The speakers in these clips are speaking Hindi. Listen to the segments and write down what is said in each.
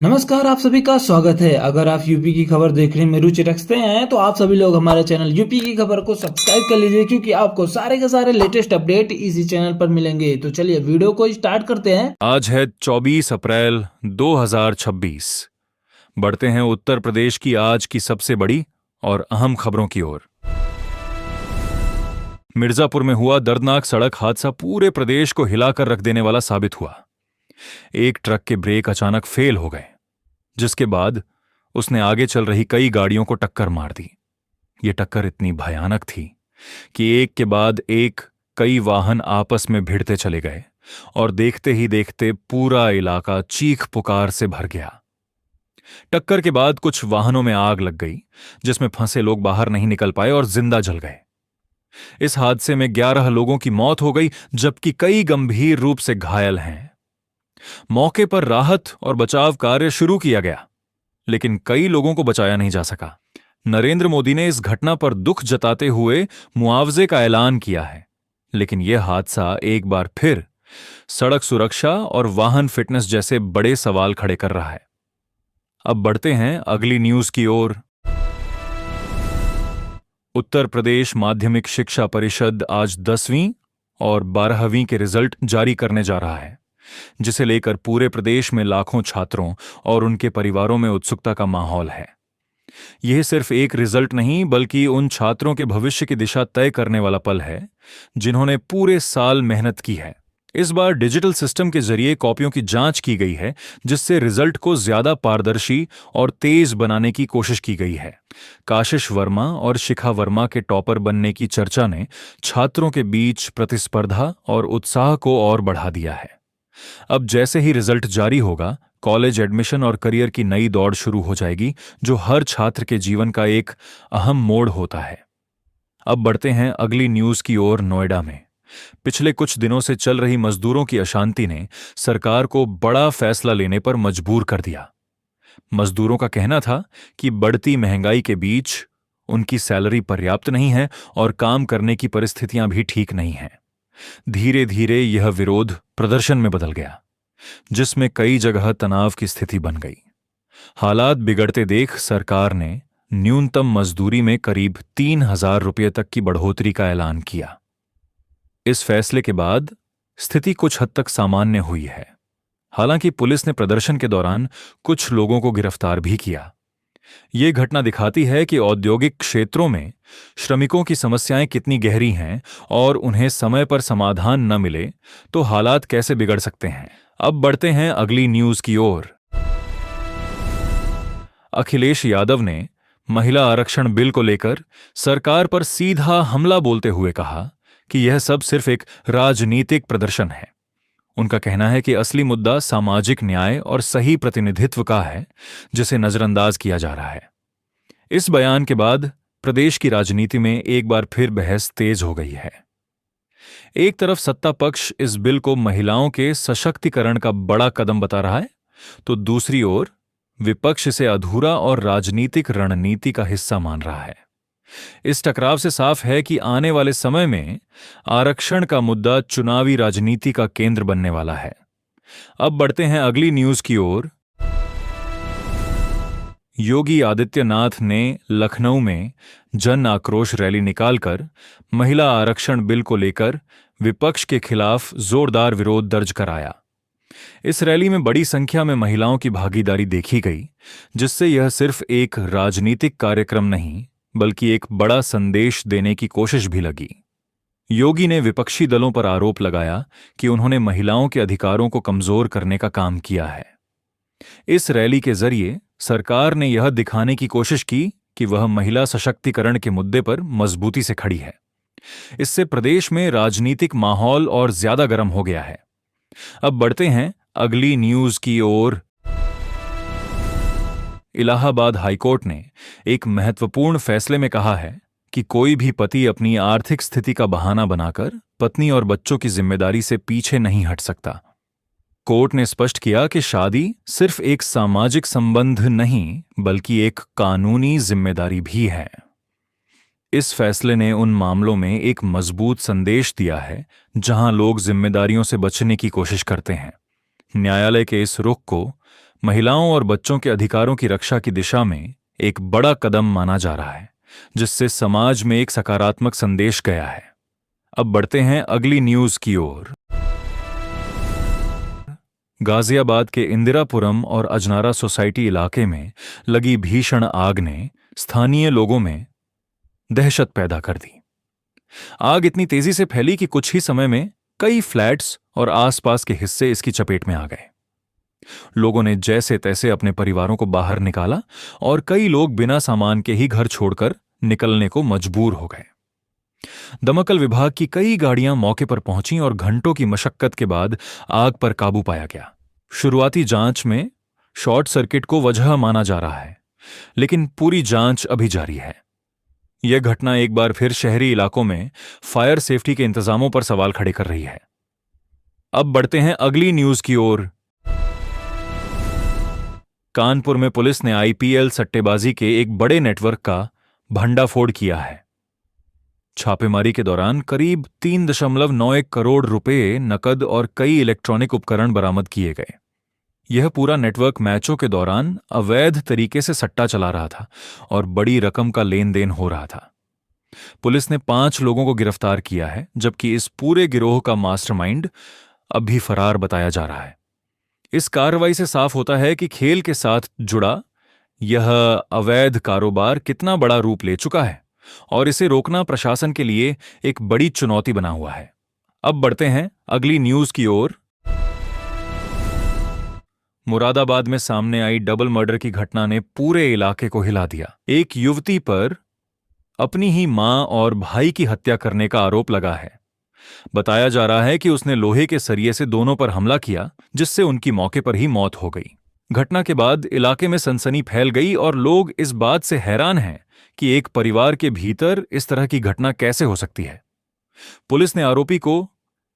नमस्कार, आप सभी का स्वागत है। अगर आप यूपी की खबर देखने में रुचि रखते हैं तो आप सभी लोग हमारे चैनल यूपी की खबर को सब्सक्राइब कर लीजिए, क्योंकि आपको सारे के सारे लेटेस्ट अपडेट इसी चैनल पर मिलेंगे। तो चलिए वीडियो को स्टार्ट करते हैं। आज है 24 अप्रैल 2026। बढ़ते हैं उत्तर प्रदेश की आज की सबसे बड़ी और अहम खबरों की ओर। मिर्जापुर में हुआ दर्दनाक सड़क हादसा पूरे प्रदेश को हिलाकर रख देने वाला साबित हुआ। एक ट्रक के ब्रेक अचानक फेल हो गए, जिसके बाद उसने आगे चल रही कई गाड़ियों को टक्कर मार दी। ये टक्कर इतनी भयानक थी कि एक के बाद एक कई वाहन आपस में भिड़ते चले गए और देखते ही देखते पूरा इलाका चीख पुकार से भर गया। टक्कर के बाद कुछ वाहनों में आग लग गई, जिसमें फंसे लोग बाहर नहीं निकल पाए और जिंदा जल गए। इस हादसे में 11 लोगों की मौत हो गई, जबकि कई गंभीर रूप से घायल हैं। मौके पर राहत और बचाव कार्य शुरू किया गया, लेकिन कई लोगों को बचाया नहीं जा सका। नरेंद्र मोदी ने इस घटना पर दुख जताते हुए मुआवजे का ऐलान किया है, लेकिन यह हादसा एक बार फिर सड़क सुरक्षा और वाहन फिटनेस जैसे बड़े सवाल खड़े कर रहा है। अब बढ़ते हैं अगली न्यूज की ओर। उत्तर प्रदेश माध्यमिक शिक्षा परिषद आज 10वीं और 12वीं के रिजल्ट जारी करने जा रहा है, जिसे लेकर पूरे प्रदेश में लाखों छात्रों और उनके परिवारों में उत्सुकता का माहौल है। यह सिर्फ एक रिजल्ट नहीं, बल्कि उन छात्रों के भविष्य की दिशा तय करने वाला पल है जिन्होंने पूरे साल मेहनत की है। इस बार डिजिटल सिस्टम के जरिए कॉपियों की जांच की गई है, जिससे रिजल्ट को ज्यादा पारदर्शी और तेज बनाने की कोशिश की गई है। काशिश वर्मा और शिखा वर्मा के टॉपर बनने की चर्चा ने छात्रों के बीच प्रतिस्पर्धा और उत्साह को और बढ़ा दिया है। अब जैसे ही रिजल्ट जारी होगा, कॉलेज एडमिशन और करियर की नई दौड़ शुरू हो जाएगी, जो हर छात्र के जीवन का एक अहम मोड़ होता है। अब बढ़ते हैं अगली न्यूज की ओर। नोएडा में पिछले कुछ दिनों से चल रही मजदूरों की अशांति ने सरकार को बड़ा फैसला लेने पर मजबूर कर दिया। मजदूरों का कहना था कि बढ़ती महंगाई के बीच उनकी सैलरी पर्याप्त नहीं है और काम करने की परिस्थितियां भी ठीक नहीं हैं। धीरे धीरे यह विरोध प्रदर्शन में बदल गया, जिसमें कई जगह तनाव की स्थिति बन गई। हालात बिगड़ते देख सरकार ने न्यूनतम मजदूरी में करीब 3,000 रुपये तक की बढ़ोतरी का ऐलान किया। इस फैसले के बाद स्थिति कुछ हद तक सामान्य हुई है। हालांकि पुलिस ने प्रदर्शन के दौरान कुछ लोगों को गिरफ्तार भी किया। ये घटना दिखाती है कि औद्योगिक क्षेत्रों में श्रमिकों की समस्याएं कितनी गहरी हैं, और उन्हें समय पर समाधान न मिले तो हालात कैसे बिगड़ सकते हैं। अब बढ़ते हैं अगली न्यूज की ओर। अखिलेश यादव ने महिला आरक्षण बिल को लेकर सरकार पर सीधा हमला बोलते हुए कहा कि यह सब सिर्फ एक राजनीतिक प्रदर्शन है। उनका कहना है कि असली मुद्दा सामाजिक न्याय और सही प्रतिनिधित्व का है, जिसे नजरअंदाज किया जा रहा है। इस बयान के बाद प्रदेश की राजनीति में एक बार फिर बहस तेज हो गई है। एक तरफ सत्ता पक्ष इस बिल को महिलाओं के सशक्तिकरण का बड़ा कदम बता रहा है, तो दूसरी ओर विपक्ष इसे अधूरा और राजनीतिक रणनीति का हिस्सा मान रहा है। इस टकराव से साफ है कि आने वाले समय में आरक्षण का मुद्दा चुनावी राजनीति का केंद्र बनने वाला है। अब बढ़ते हैं अगली न्यूज की ओर। योगी आदित्यनाथ ने लखनऊ में जन आक्रोश रैली निकालकर महिला आरक्षण बिल को लेकर विपक्ष के खिलाफ जोरदार विरोध दर्ज कराया। इस रैली में बड़ी संख्या में महिलाओं की भागीदारी देखी गई, जिससे यह सिर्फ एक राजनीतिक कार्यक्रम नहीं, बल्कि एक बड़ा संदेश देने की कोशिश भी लगी। योगी ने विपक्षी दलों पर आरोप लगाया कि उन्होंने महिलाओं के अधिकारों को कमजोर करने का काम किया है। इस रैली के जरिए सरकार ने यह दिखाने की कोशिश की कि वह महिला सशक्तिकरण के मुद्दे पर मजबूती से खड़ी है। इससे प्रदेश में राजनीतिक माहौल और ज्यादा गर्म हो गया है। अब बढ़ते हैं अगली न्यूज की ओर। इलाहाबाद हाईकोर्ट ने एक महत्वपूर्ण फैसले में कहा है कि कोई भी पति अपनी आर्थिक स्थिति का बहाना बनाकर पत्नी और बच्चों की जिम्मेदारी से पीछे नहीं हट सकता। कोर्ट ने स्पष्ट किया कि शादी सिर्फ एक सामाजिक संबंध नहीं, बल्कि एक कानूनी जिम्मेदारी भी है। इस फैसले ने उन मामलों में एक मजबूत संदेश दिया है जहां लोग जिम्मेदारियों से बचने की कोशिश करते हैं। न्यायालय के इस रुख को महिलाओं और बच्चों के अधिकारों की रक्षा की दिशा में एक बड़ा कदम माना जा रहा है, जिससे समाज में एक सकारात्मक संदेश गया है। अब बढ़ते हैं अगली न्यूज की ओर। गाजियाबाद के इंदिरापुरम और अजनारा सोसाइटी इलाके में लगी भीषण आग ने स्थानीय लोगों में दहशत पैदा कर दी। आग इतनी तेजी से फैली कि कुछ ही समय में कई फ्लैट्स और आसपास के हिस्से इसकी चपेट में आ गए। लोगों ने जैसे तैसे अपने परिवारों को बाहर निकाला और कई लोग बिना सामान के ही घर छोड़कर निकलने को मजबूर हो गए। दमकल विभाग की कई गाड़ियां मौके पर पहुंचीं और घंटों की मशक्कत के बाद आग पर काबू पाया गया। शुरुआती जांच में शॉर्ट सर्किट को वजह माना जा रहा है, लेकिन पूरी जांच अभी जारी है। यह घटना एक बार फिर शहरी इलाकों में फायर सेफ्टी के इंतजामों पर सवाल खड़े कर रही है। अब बढ़ते हैं अगली न्यूज की ओर। कानपुर में पुलिस ने आईपीएल सट्टेबाजी के एक बड़े नेटवर्क का भंडाफोड़ किया है। छापेमारी के दौरान करीब 3.91 करोड़ रुपए नकद और कई इलेक्ट्रॉनिक उपकरण बरामद किए गए। यह पूरा नेटवर्क मैचों के दौरान अवैध तरीके से सट्टा चला रहा था और बड़ी रकम का लेन देन हो रहा था। पुलिस ने 5 लोगों को गिरफ्तार किया है, जबकि इस पूरे गिरोह का मास्टरमाइंड अब भी फरार बताया जा रहा है। इस कार्रवाई से साफ होता है कि खेल के साथ जुड़ा यह अवैध कारोबार कितना बड़ा रूप ले चुका है और इसे रोकना प्रशासन के लिए एक बड़ी चुनौती बना हुआ है। अब बढ़ते हैं अगली न्यूज की ओर। मुरादाबाद में सामने आई डबल मर्डर की घटना ने पूरे इलाके को हिला दिया। एक युवती पर अपनी ही मां और भाई की हत्या करने का आरोप लगा है। बताया जा रहा है कि उसने लोहे के सरिये से दोनों पर हमला किया, जिससे उनकी मौके पर ही मौत हो गई। घटना के बाद इलाके में सनसनी फैल गई और लोग इस बात से हैरान हैं कि एक परिवार के भीतर इस तरह की घटना कैसे हो सकती है। पुलिस ने आरोपी को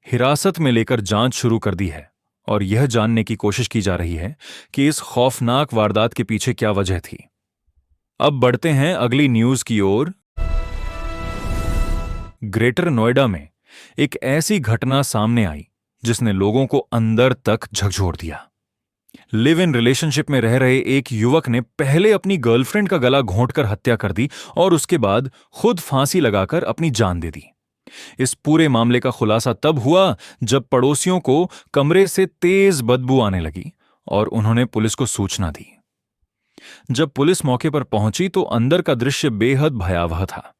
हिरासत में लेकर जांच शुरू कर दी है और यह जानने की कोशिश की जा रही है कि इस खौफनाक वारदात के पीछे क्या वजह थी। अब बढ़ते हैं अगली न्यूज की ओर। ग्रेटर नोएडा में एक ऐसी घटना सामने आई जिसने लोगों को अंदर तक झकझोर दिया। लिव इन रिलेशनशिप में रह रहे एक युवक ने पहले अपनी गर्लफ्रेंड का गला घोंटकर हत्या कर दी और उसके बाद खुद फांसी लगाकर अपनी जान दे दी। इस पूरे मामले का खुलासा तब हुआ जब पड़ोसियों को कमरे से तेज बदबू आने लगी और उन्होंने पुलिस को सूचना दी। जब पुलिस मौके पर पहुंची तो अंदर का दृश्य बेहद भयावह था।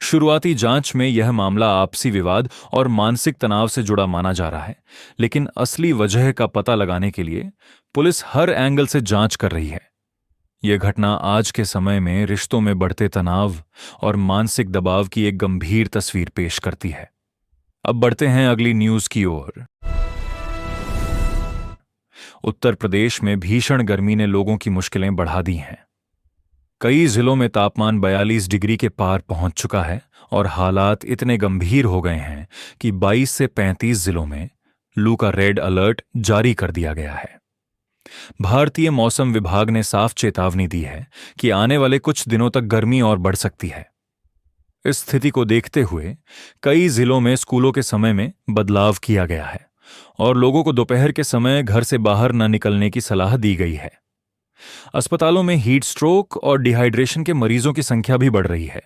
शुरुआती जांच में यह मामला आपसी विवाद और मानसिक तनाव से जुड़ा माना जा रहा है, लेकिन असली वजह का पता लगाने के लिए पुलिस हर एंगल से जांच कर रही है। यह घटना आज के समय में रिश्तों में बढ़ते तनाव और मानसिक दबाव की एक गंभीर तस्वीर पेश करती है। अब बढ़ते हैं अगली न्यूज की ओर। उत्तर प्रदेश में भीषण गर्मी ने लोगों की मुश्किलें बढ़ा दी हैं। कई जिलों में तापमान 42 डिग्री के पार पहुंच चुका है और हालात इतने गंभीर हो गए हैं कि 22 से 35 जिलों में लू का रेड अलर्ट जारी कर दिया गया है। भारतीय मौसम विभाग ने साफ चेतावनी दी है कि आने वाले कुछ दिनों तक गर्मी और बढ़ सकती है। इस स्थिति को देखते हुए कई जिलों में स्कूलों के समय में बदलाव किया गया है और लोगों को दोपहर के समय घर से बाहर न निकलने की सलाह दी गई है। अस्पतालों में हीट स्ट्रोक और डिहाइड्रेशन के मरीजों की संख्या भी बढ़ रही है,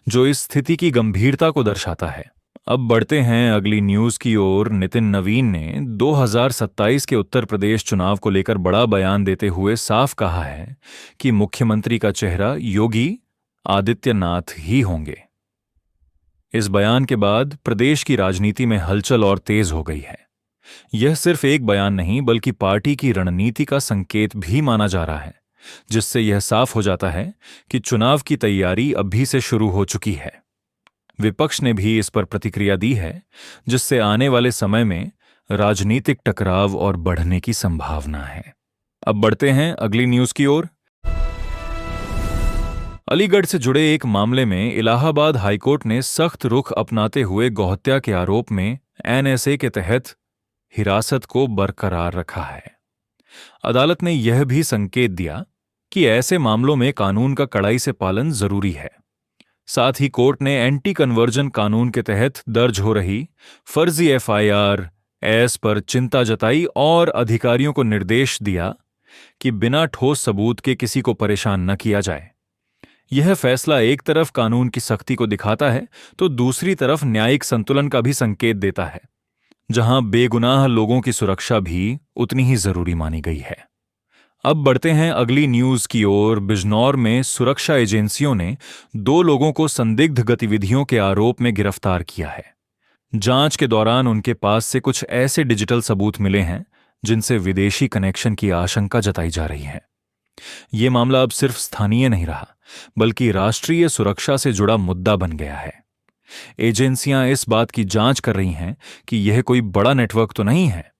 जो इस स्थिति की गंभीरता को दर्शाता है। अब बढ़ते हैं अगली न्यूज की ओर। नितिन नवीन ने 2027 के उत्तर प्रदेश चुनाव को लेकर बड़ा बयान देते हुए साफ कहा है कि मुख्यमंत्री का चेहरा योगी आदित्यनाथ ही होंगे। इस बयान के बाद प्रदेश की राजनीति में हलचल और तेज हो गई है। यह सिर्फ एक बयान नहीं बल्कि पार्टी की रणनीति का संकेत भी माना जा रहा है, जिससे यह साफ हो जाता है कि चुनाव की तैयारी अभी से शुरू हो चुकी है। विपक्ष ने भी इस पर प्रतिक्रिया दी है, जिससे आने वाले समय में राजनीतिक टकराव और बढ़ने की संभावना है। अब बढ़ते हैं अगली न्यूज की ओर। अलीगढ़ से जुड़े एक मामले में इलाहाबाद हाईकोर्ट ने सख्त रुख अपनाते हुए गौहत्या के आरोप में एनएसए के तहत हिरासत को बरकरार रखा है। अदालत ने यह भी संकेत दिया कि ऐसे मामलों में कानून का कड़ाई से पालन जरूरी है। साथ ही कोर्ट ने एंटी कन्वर्जन कानून के तहत दर्ज हो रही फर्जी एफआईआर पर चिंता जताई और अधिकारियों को निर्देश दिया कि बिना ठोस सबूत के किसी को परेशान न किया जाए। यह फैसला एक तरफ कानून की सख्ती को दिखाता है तो दूसरी तरफ न्यायिक संतुलन का भी संकेत देता है, जहां बेगुनाह लोगों की सुरक्षा भी उतनी ही जरूरी मानी गई है। अब बढ़ते हैं अगली न्यूज की ओर। बिजनौर में सुरक्षा एजेंसियों ने 2 लोगों को संदिग्ध गतिविधियों के आरोप में गिरफ्तार किया है। जांच के दौरान उनके पास से कुछ ऐसे डिजिटल सबूत मिले हैं जिनसे विदेशी कनेक्शन की आशंका जताई जा रही है। ये मामला अब सिर्फ स्थानीय नहीं रहा, बल्कि राष्ट्रीय सुरक्षा से जुड़ा मुद्दा बन गया है। एजेंसियां इस बात की जांच कर रही हैं कि यह कोई बड़ा नेटवर्क तो नहीं है।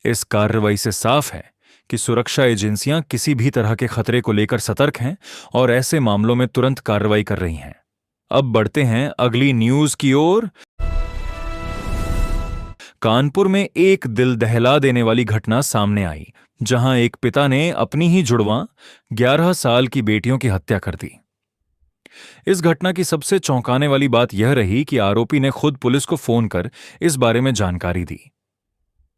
इस कार्रवाई से साफ है कि सुरक्षा एजेंसियां किसी भी तरह के खतरे को लेकर सतर्क हैं और ऐसे मामलों में तुरंत कार्रवाई कर रही हैं। अब बढ़ते हैं अगली न्यूज की ओर। कानपुर में एक दिल दहला देने वाली घटना सामने आई, जहां एक पिता ने अपनी ही जुड़वां 11 साल की बेटियों की हत्या कर दी। इस घटना की सबसे चौंकाने वाली बात यह रही कि आरोपी ने खुद पुलिस को फोन कर इस बारे में जानकारी दी।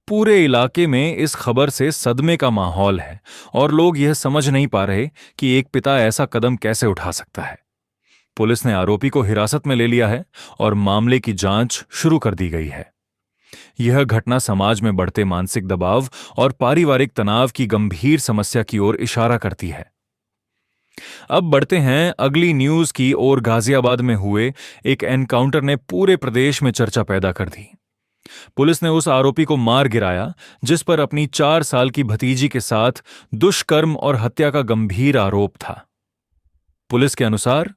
पूरे इलाके में इस खबर से सदमे का माहौल है और लोग यह समझ नहीं पा रहे कि एक पिता ऐसा कदम कैसे उठा सकता है। पुलिस ने आरोपी को हिरासत में ले लिया है और मामले की जांच शुरू कर दी गई है। यह घटना समाज में बढ़ते मानसिक दबाव और पारिवारिक तनाव की गंभीर समस्या की ओर इशारा करती है। अब बढ़ते हैं अगली न्यूज की ओर। गाजियाबाद में हुए एक एनकाउंटर ने पूरे प्रदेश में चर्चा पैदा कर दी। पुलिस ने उस आरोपी को मार गिराया जिस पर अपनी 4 साल की भतीजी के साथ दुष्कर्म और हत्या का गंभीर आरोप था। पुलिस के अनुसार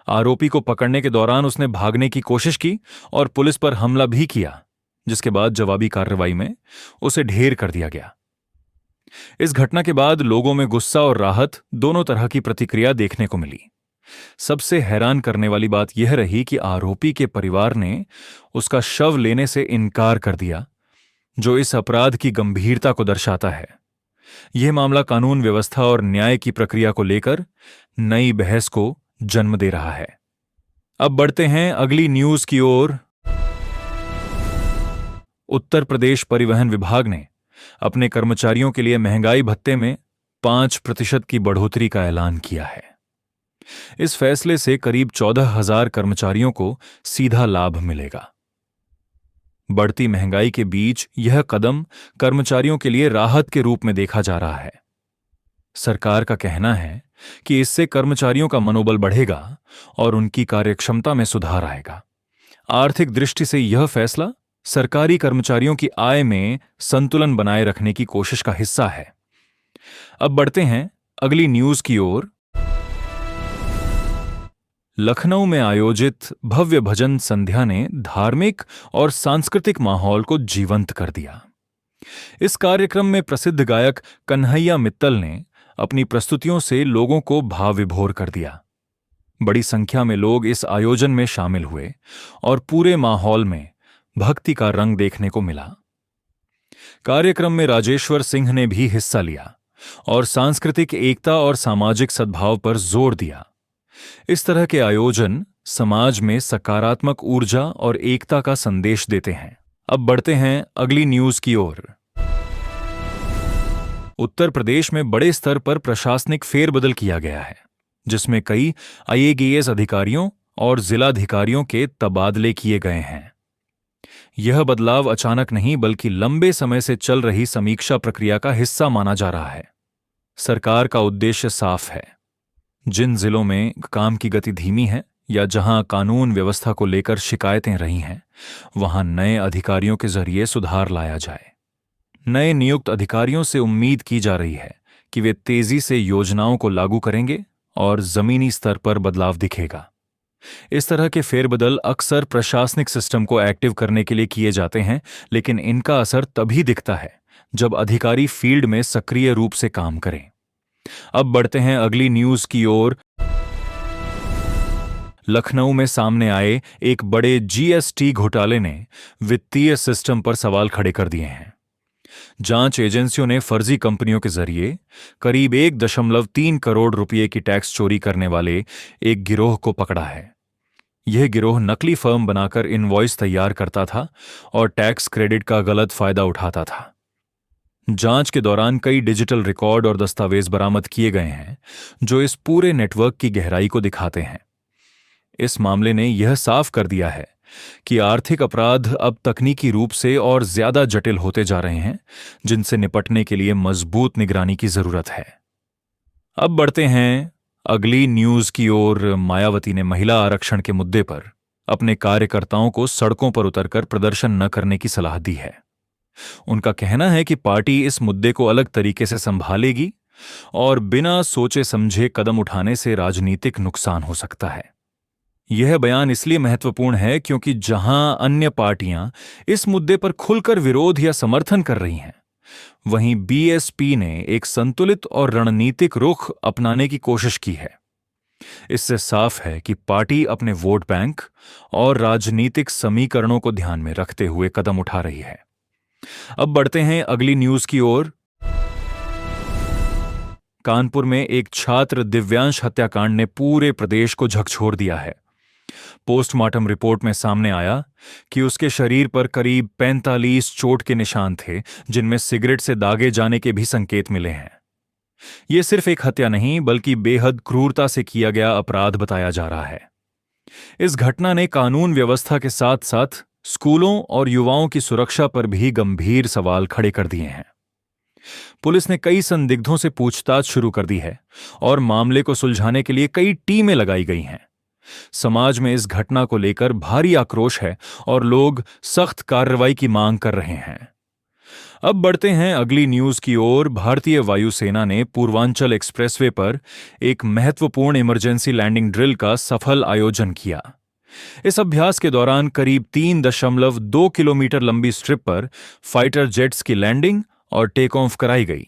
आरोपी को पकड़ने के दौरान उसने भागने की कोशिश की और पुलिस पर हमला भी किया, जिसके बाद जवाबी कार्रवाई में उसे ढेर कर दिया गया। इस घटना के बाद लोगों में गुस्सा और राहत दोनों तरह की प्रतिक्रिया देखने को मिली। सबसे हैरान करने वाली बात यह रही कि आरोपी के परिवार ने उसका शव लेने से इनकार कर दिया, जो इस अपराध की गंभीरता को दर्शाता है। यह मामला कानून व्यवस्था और न्याय की प्रक्रिया को लेकर नई बहस को जन्म दे रहा है। अब बढ़ते हैं अगली न्यूज की ओर। उत्तर प्रदेश परिवहन विभाग ने अपने कर्मचारियों के लिए महंगाई भत्ते में 5% की बढ़ोतरी का ऐलान किया है। इस फैसले से करीब 14,000 कर्मचारियों को सीधा लाभ मिलेगा। बढ़ती महंगाई के बीच यह कदम कर्मचारियों के लिए राहत के रूप में देखा जा रहा है। सरकार का कहना है कि इससे कर्मचारियों का मनोबल बढ़ेगा और उनकी कार्यक्षमता में सुधार आएगा। आर्थिक दृष्टि से यह फैसला सरकारी कर्मचारियों की आय में संतुलन बनाए रखने की कोशिश का हिस्सा है। अब बढ़ते हैं अगली न्यूज की ओर। लखनऊ में आयोजित भव्य भजन संध्या ने धार्मिक और सांस्कृतिक माहौल को जीवंत कर दिया। इस कार्यक्रम में प्रसिद्ध गायक कन्हैया मित्तल ने अपनी प्रस्तुतियों से लोगों को भाव विभोर कर दिया। बड़ी संख्या में लोग इस आयोजन में शामिल हुए और पूरे माहौल में भक्ति का रंग देखने को मिला। कार्यक्रम में राजेश्वर सिंह ने भी हिस्सा लिया और सांस्कृतिक एकता और सामाजिक सद्भाव पर जोर दिया। इस तरह के आयोजन समाज में सकारात्मक ऊर्जा और एकता का संदेश देते हैं। अब बढ़ते हैं अगली न्यूज की ओर। उत्तर प्रदेश में बड़े स्तर पर प्रशासनिक फेरबदल किया गया है, जिसमें कई IAS अधिकारियों और जिलाधिकारियों के तबादले किए गए हैं। यह बदलाव अचानक नहीं बल्कि लंबे समय से चल रही समीक्षा प्रक्रिया का हिस्सा माना जा रहा है। सरकार का उद्देश्य साफ है। जिन जिलों में काम की गति धीमी है या जहां कानून व्यवस्था को लेकर शिकायतें रही हैं, वहां नए अधिकारियों के जरिए सुधार लाया जाए। नए नियुक्त अधिकारियों से उम्मीद की जा रही है कि वे तेजी से योजनाओं को लागू करेंगे और जमीनी स्तर पर बदलाव दिखेगा। इस तरह के फेरबदल अक्सर प्रशासनिक सिस्टम को एक्टिव करने के लिए किए जाते हैं, लेकिन इनका असर तभी दिखता है जब अधिकारी फील्ड में सक्रिय रूप से काम करें। अब बढ़ते हैं अगली न्यूज की ओर। लखनऊ में सामने आए एक बड़े GST घोटाले ने वित्तीय सिस्टम पर सवाल खड़े कर दिए हैं। जांच एजेंसियों ने फर्जी कंपनियों के जरिए करीब 1.3 करोड़ रुपए की टैक्स चोरी करने वाले एक गिरोह को पकड़ा है। यह गिरोह नकली फर्म बनाकर इनवॉइस तैयार करता था और टैक्स क्रेडिट का गलत फायदा उठाता था। जांच के दौरान कई डिजिटल रिकॉर्ड और दस्तावेज बरामद किए गए हैं जो इस पूरे नेटवर्क की गहराई को दिखाते हैं। इस मामले ने यह साफ कर दिया है कि आर्थिक अपराध अब तकनीकी रूप से और ज्यादा जटिल होते जा रहे हैं, जिनसे निपटने के लिए मजबूत निगरानी की जरूरत है। अब बढ़ते हैं अगली न्यूज की ओर। मायावती ने महिला आरक्षण के मुद्दे पर अपने कार्यकर्ताओं को सड़कों पर उतरकर प्रदर्शन न करने की सलाह दी है। उनका कहना है कि पार्टी इस मुद्दे को अलग तरीके से संभालेगी और बिना सोचे समझे कदम उठाने से राजनीतिक नुकसान हो सकता है। यह बयान इसलिए महत्वपूर्ण है क्योंकि जहां अन्य पार्टियां इस मुद्दे पर खुलकर विरोध या समर्थन कर रही हैं, वहीं बीएसपी ने एक संतुलित और रणनीतिक रुख अपनाने की कोशिश की है। इससे साफ है कि पार्टी अपने वोट बैंक और राजनीतिक समीकरणों को ध्यान में रखते हुए कदम उठा रही है। अब बढ़ते हैं अगली न्यूज की ओर। कानपुर में एक छात्र दिव्यांश हत्याकांड ने पूरे प्रदेश को झकझोर दिया है। पोस्टमार्टम रिपोर्ट में सामने आया कि उसके शरीर पर करीब 45 चोट के निशान थे, जिनमें सिगरेट से दागे जाने के भी संकेत मिले हैं। यह सिर्फ एक हत्या नहीं बल्कि बेहद क्रूरता से किया गया अपराध बताया जा रहा है। इस घटना ने कानून व्यवस्था के साथ साथ स्कूलों और युवाओं की सुरक्षा पर भी गंभीर सवाल खड़े कर दिए हैं। पुलिस ने कई संदिग्धों से पूछताछ शुरू कर दी है और मामले को सुलझाने के लिए कई टीमें लगाई गई हैं। समाज में इस घटना को लेकर भारी आक्रोश है और लोग सख्त कार्रवाई की मांग कर रहे हैं। अब बढ़ते हैं अगली न्यूज की ओर। भारतीय वायुसेना ने पूर्वांचल एक्सप्रेसवे पर एक महत्वपूर्ण इमरजेंसी लैंडिंग ड्रिल का सफल आयोजन किया। इस अभ्यास के दौरान करीब 3.2 किलोमीटर लंबी स्ट्रिप पर फाइटर जेट्स की लैंडिंग और टेक ऑफ कराई गई।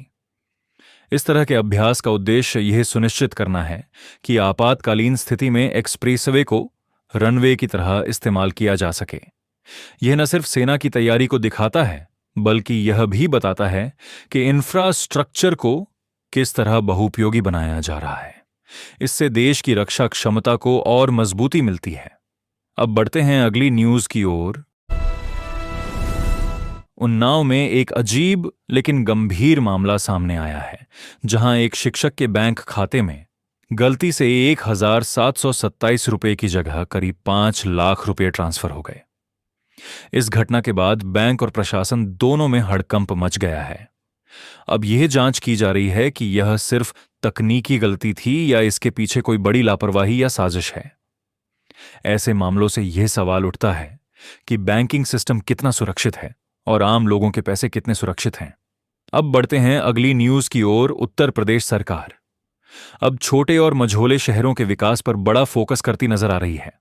इस तरह के अभ्यास का उद्देश्य यह सुनिश्चित करना है कि आपातकालीन स्थिति में एक्सप्रेसवे को रनवे की तरह इस्तेमाल किया जा सके। यह न सिर्फ सेना की तैयारी को दिखाता है, बल्कि यह भी बताता है कि इंफ्रास्ट्रक्चर को किस तरह बहुउपयोगी बनाया जा रहा है। इससे देश की रक्षा क्षमता को और मजबूती मिलती है। अब बढ़ते हैं अगली न्यूज की ओर। उन्नाव में एक अजीब लेकिन गंभीर मामला सामने आया है, जहां एक शिक्षक के बैंक खाते में गलती से 1,727 रुपए की जगह करीब 5 लाख रुपए ट्रांसफर हो गए। इस घटना के बाद बैंक और प्रशासन दोनों में हड़कंप मच गया है। अब यह जांच की जा रही है कि यह सिर्फ तकनीकी गलती थी या इसके पीछे कोई बड़ी लापरवाही या साजिश है। ऐसे मामलों से यह सवाल उठता है कि बैंकिंग सिस्टम कितना सुरक्षित है और आम लोगों के पैसे कितने सुरक्षित हैं। अब बढ़ते हैं अगली न्यूज की ओर। उत्तर प्रदेश सरकार अब छोटे और मझोले शहरों के विकास पर बड़ा फोकस करती नजर आ रही है।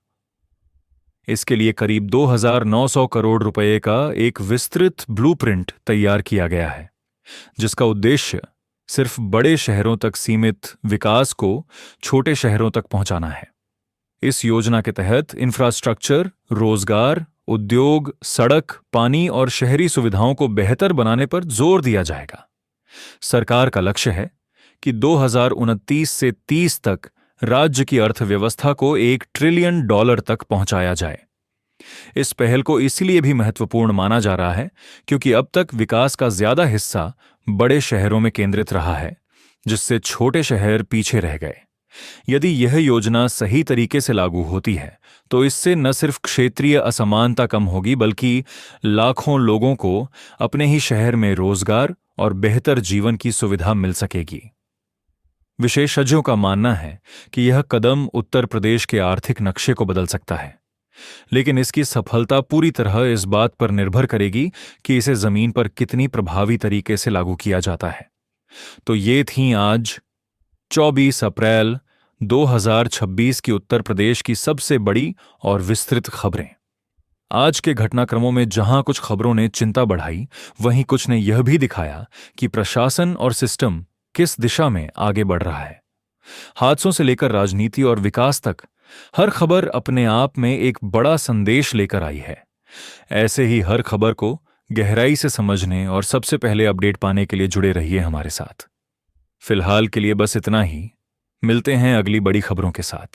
इसके लिए करीब 2,900 करोड़ रुपए का एक विस्तृत ब्लूप्रिंट तैयार किया गया है, जिसका उद्देश्य सिर्फ बड़े शहरों तक सीमित विकास को छोटे शहरों तक पहुंचाना है। इस योजना के तहत इंफ्रास्ट्रक्चर, रोजगार, उद्योग, सड़क, पानी और शहरी सुविधाओं को बेहतर बनाने पर जोर दिया जाएगा। सरकार का लक्ष्य है कि 2029 से 30 तक राज्य की अर्थव्यवस्था को $1 ट्रिलियन तक पहुंचाया जाए। इस पहल को इसलिए भी महत्वपूर्ण माना जा रहा है क्योंकि अब तक विकास का ज्यादा हिस्सा बड़े शहरों में केंद्रित रहा है, जिससे छोटे शहर पीछे रह गए। यदि यह योजना सही तरीके से लागू होती है तो इससे न सिर्फ क्षेत्रीय असमानता कम होगी, बल्कि लाखों लोगों को अपने ही शहर में रोजगार और बेहतर जीवन की सुविधा मिल सकेगी। विशेषज्ञों का मानना है कि यह कदम उत्तर प्रदेश के आर्थिक नक्शे को बदल सकता है, लेकिन इसकी सफलता पूरी तरह इस बात पर निर्भर करेगी कि इसे जमीन पर कितनी प्रभावी तरीके से लागू किया जाता है। तो ये थीं आज 24 अप्रैल 2026 की उत्तर प्रदेश की सबसे बड़ी और विस्तृत खबरें। आज के घटनाक्रमों में जहां कुछ खबरों ने चिंता बढ़ाई, वहीं कुछ ने यह भी दिखाया कि प्रशासन और सिस्टम किस दिशा में आगे बढ़ रहा है। हादसों से लेकर राजनीति और विकास तक हर खबर अपने आप में एक बड़ा संदेश लेकर आई है। ऐसे ही हर खबर को गहराई से समझने और सबसे पहले अपडेट पाने के लिए जुड़े रहिए हमारे साथ। फिलहाल के लिए बस इतना ही। मिलते हैं अगली बड़ी खबरों के साथ।